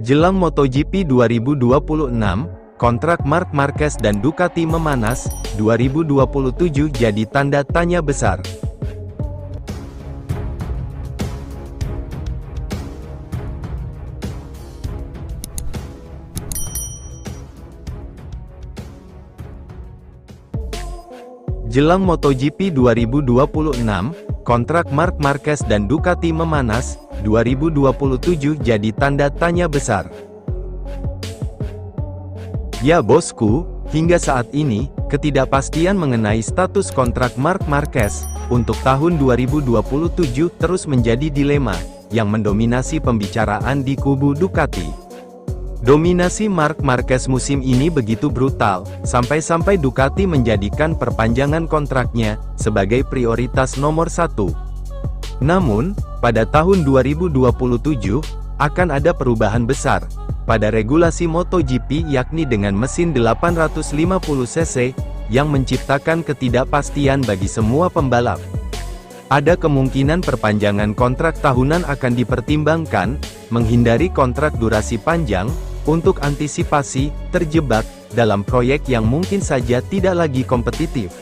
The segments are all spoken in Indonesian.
Jelang MotoGP 2026, kontrak Marc Marquez dan Ducati memanas, 2027 jadi tanda tanya besar. Jelang MotoGP 2026, kontrak Marc Marquez dan Ducati memanas, 2027 jadi tanda tanya besar. Ya bosku, hingga saat ini, ketidakpastian mengenai status kontrak Marc Marquez untuk tahun 2027 terus menjadi dilema yang mendominasi pembicaraan di kubu Ducati. Dominasi Marc Marquez musim ini begitu brutal, sampai-sampai Ducati menjadikan perpanjangan kontraknya sebagai prioritas nomor satu. Namun, pada tahun 2027, akan ada perubahan besar pada regulasi MotoGP, yakni dengan mesin 850 cc, yang menciptakan ketidakpastian bagi semua pembalap. Ada kemungkinan perpanjangan kontrak tahunan akan dipertimbangkan, menghindari kontrak durasi panjang, untuk antisipasi terjebak dalam proyek yang mungkin saja tidak lagi kompetitif.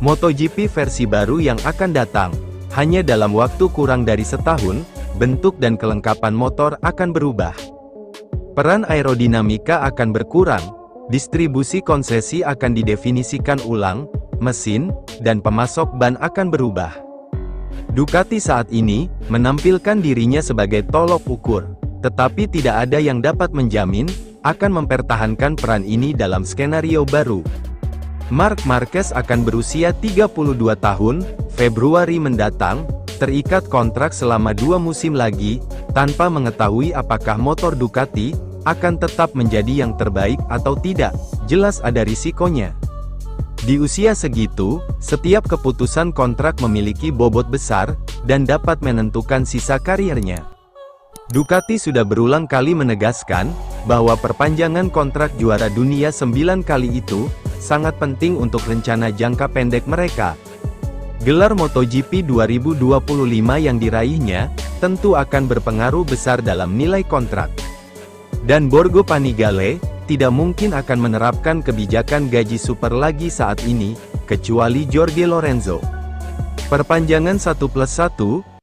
MotoGP versi baru yang akan datang, hanya dalam waktu kurang dari setahun, bentuk dan kelengkapan motor akan berubah. Peran aerodinamika akan berkurang, distribusi konsesi akan didefinisikan ulang, mesin, dan pemasok ban akan berubah. Ducati saat ini, menampilkan dirinya sebagai tolok ukur, tetapi tidak ada yang dapat menjamin, akan mempertahankan peran ini dalam skenario baru. Marc Marquez akan berusia 32 tahun, Februari mendatang, terikat kontrak selama 2 musim lagi, tanpa mengetahui apakah motor Ducati akan tetap menjadi yang terbaik atau tidak. Jelas ada risikonya. Di usia segitu, setiap keputusan kontrak memiliki bobot besar, dan dapat menentukan sisa karirnya. Ducati sudah berulang kali menegaskan, bahwa perpanjangan kontrak juara dunia 9 kali itu, sangat penting untuk rencana jangka pendek mereka. Gelar MotoGP 2025 yang diraihnya, tentu akan berpengaruh besar dalam nilai kontrak. Dan Borgo Panigale, tidak mungkin akan menerapkan kebijakan gaji super lagi saat ini, kecuali Jorge Lorenzo. Perpanjangan 1+1,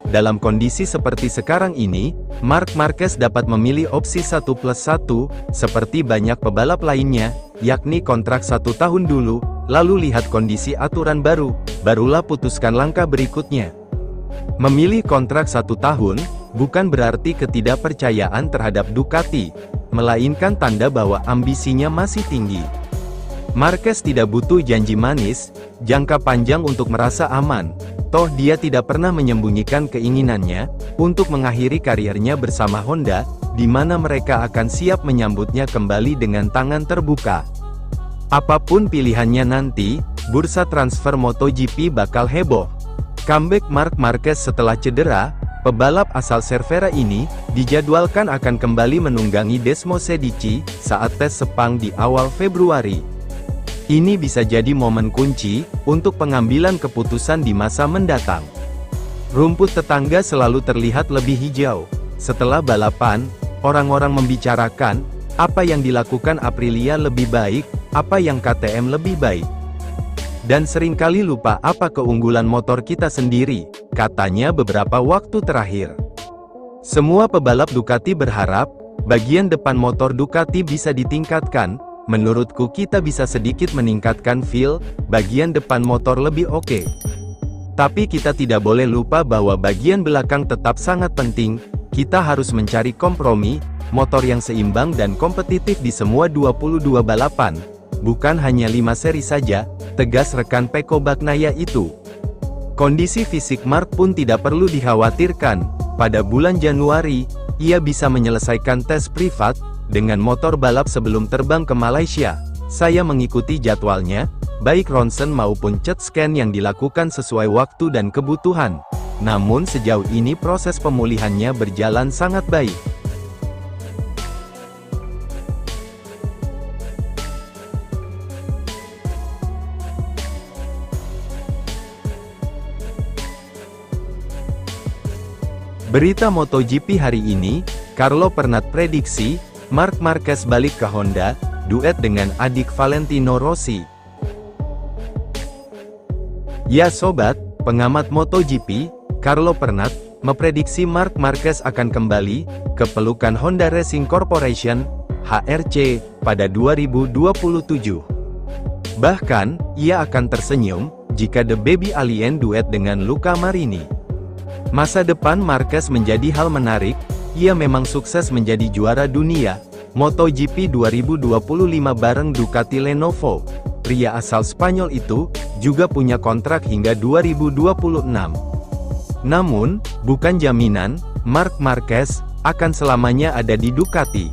dalam kondisi seperti sekarang ini, Marc Marquez dapat memilih opsi 1+1, seperti banyak pebalap lainnya, yakni kontrak 1 tahun dulu, lalu lihat kondisi aturan baru, barulah putuskan langkah berikutnya. Memilih kontrak 1 tahun, bukan berarti ketidakpercayaan terhadap Ducati, melainkan tanda bahwa ambisinya masih tinggi. Marquez tidak butuh janji manis, jangka panjang untuk merasa aman. Toh dia tidak pernah menyembunyikan keinginannya, untuk mengakhiri karirnya bersama Honda, di mana mereka akan siap menyambutnya kembali dengan tangan terbuka. Apapun pilihannya nanti, bursa transfer MotoGP bakal heboh. Comeback Marc Marquez setelah cedera, pebalap asal Cervera ini, dijadwalkan akan kembali menunggangi Desmosedici, saat tes Sepang di awal Februari. Ini bisa jadi momen kunci, untuk pengambilan keputusan di masa mendatang. Rumput tetangga selalu terlihat lebih hijau. Setelah balapan, orang-orang membicarakan, apa yang dilakukan Aprilia lebih baik, apa yang KTM lebih baik. Dan seringkali lupa apa keunggulan motor kita sendiri, katanya beberapa waktu terakhir. Semua pebalap Ducati berharap, bagian depan motor Ducati bisa ditingkatkan. Menurutku kita bisa sedikit meningkatkan feel, bagian depan motor lebih oke. Tapi kita tidak boleh lupa bahwa bagian belakang tetap sangat penting, kita harus mencari kompromi, motor yang seimbang dan kompetitif di semua 22 balapan. Bukan hanya 5 seri saja, tegas rekan Pecco Bagnaia itu. Kondisi fisik Marc pun tidak perlu dikhawatirkan, pada bulan Januari, ia bisa menyelesaikan tes privat, dengan motor balap sebelum terbang ke Malaysia. Saya mengikuti jadwalnya, baik ronsen maupun CT scan yang dilakukan sesuai waktu dan kebutuhan. Namun sejauh ini proses pemulihannya berjalan sangat baik. Berita MotoGP hari ini, Carlo Pernat prediksi, Marc Marquez balik ke Honda, duet dengan adik Valentino Rossi. Ya sobat, pengamat MotoGP, Carlo Pernat, memprediksi Marc Marquez akan kembali ke pelukan Honda Racing Corporation, HRC, pada 2027. Bahkan, ia akan tersenyum, jika The Baby Alien duet dengan Luca Marini. Masa depan Marquez menjadi hal menarik, ia memang sukses menjadi juara dunia MotoGP 2025 bareng Ducati Lenovo. Pria asal Spanyol itu, juga punya kontrak hingga 2026. Namun, bukan jaminan, Marc Marquez akan selamanya ada di Ducati.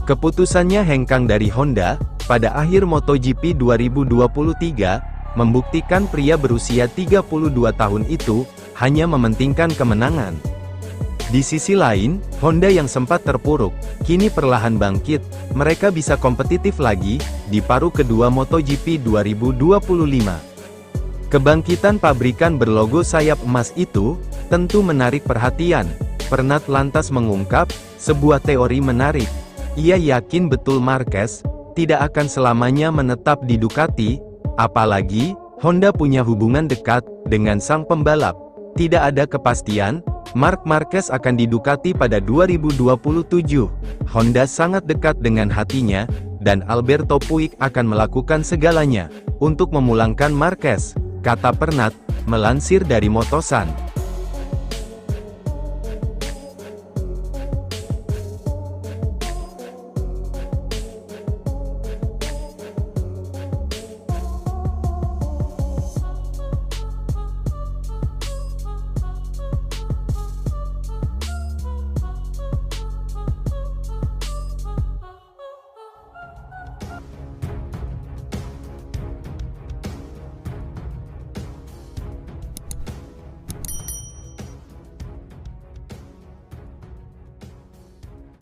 Keputusannya hengkang dari Honda, pada akhir MotoGP 2023, membuktikan pria berusia 32 tahun itu, hanya mementingkan kemenangan. Di sisi lain, Honda yang sempat terpuruk, kini perlahan bangkit, mereka bisa kompetitif lagi, di paruh kedua MotoGP 2025. Kebangkitan pabrikan berlogo sayap emas itu, tentu menarik perhatian. Pernat lantas mengungkap, sebuah teori menarik. Ia yakin betul Marquez, tidak akan selamanya menetap di Ducati, apalagi, Honda punya hubungan dekat, dengan sang pembalap. Tidak ada kepastian, Marc Marquez akan di Ducati pada 2027. Honda sangat dekat dengan hatinya, dan Alberto Puig akan melakukan segalanya untuk memulangkan Marquez, kata Pernat, melansir dari Motosan.